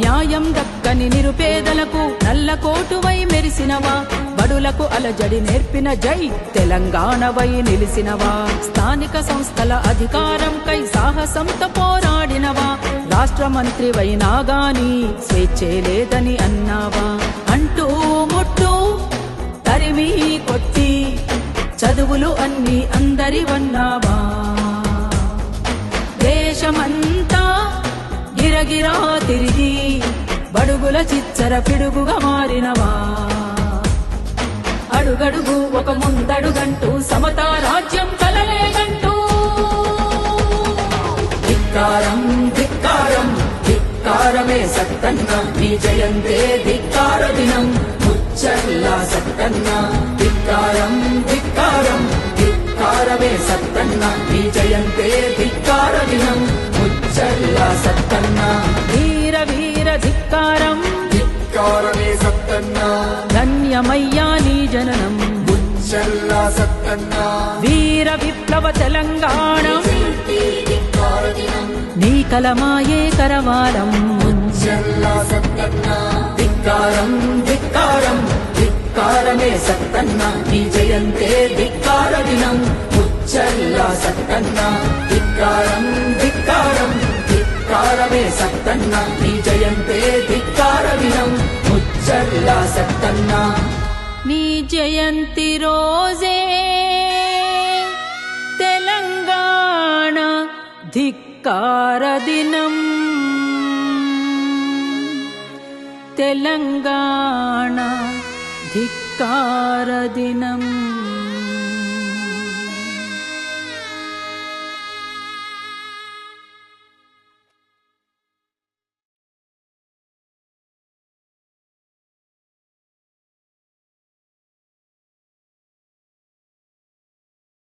న్యాయం దక్కని నిరుపేదలకు నల్ల కోటువై మెరిసినవా, బడులకు అలజడి నేర్పిన జై తెలంగాణవై నిలిసినవా, స్థానిక సంస్థల అధికారంకై సాహసంతో పోరాడినవా, రాష్ట్ర మంత్రివైనా గాని స్వేచ్ఛే లేదని అన్నావా, అంటూ ముట్టు తరిమి కొట్టి చదువులు అన్ని అందరివన్నావా, దేశమంతా గిరగిరా తిరిగి బడుగుల చిచ్చర పిడుగుగా మారినవా, అడుగడుగు ఒక ముందడుగంటూ సమతా రాజ్యం కలలేగంటూ ధిక్కారం ధిక్కారం ధిక్కారమే సత్తన్న నీ జయంతే ధిక్కార దినం ముచ్చల్లా సత్తన్న, ధిక్కారం ధిక్కారం ధిక్కారమే సత్తన్న నీ జయంతే ధిక్కార దినం ముచ్చల్లా సత్తన్న, వీర వీర ధిక్కారం ధిక్కారమే సత్తన్న ధన్యమయ్యా నీ జననం ముచ్చల్లా సత్తన్న, వీర విప్లవ తెలంగాణ నీ కలమాయే కరవాలం ముచ్చల్లా సత్తన్న, ధిక్కారం ధిక్కారం ధిక్కారమే సత్తన్న నీ జయంతే ధిక్కార దినం ముచ్చల్లా సత్తన్న, ధిక్కారం ధిక్కారం ధిక్కారమే సత్తన్న నీ జయంతే ధిక్కార దినం ముచ్చల్లా సత్తన్న, నీ జయంతి రోజే తెలంగాణ ధిక్కార దినం, తెలంగాణ ధిక్కార దినం.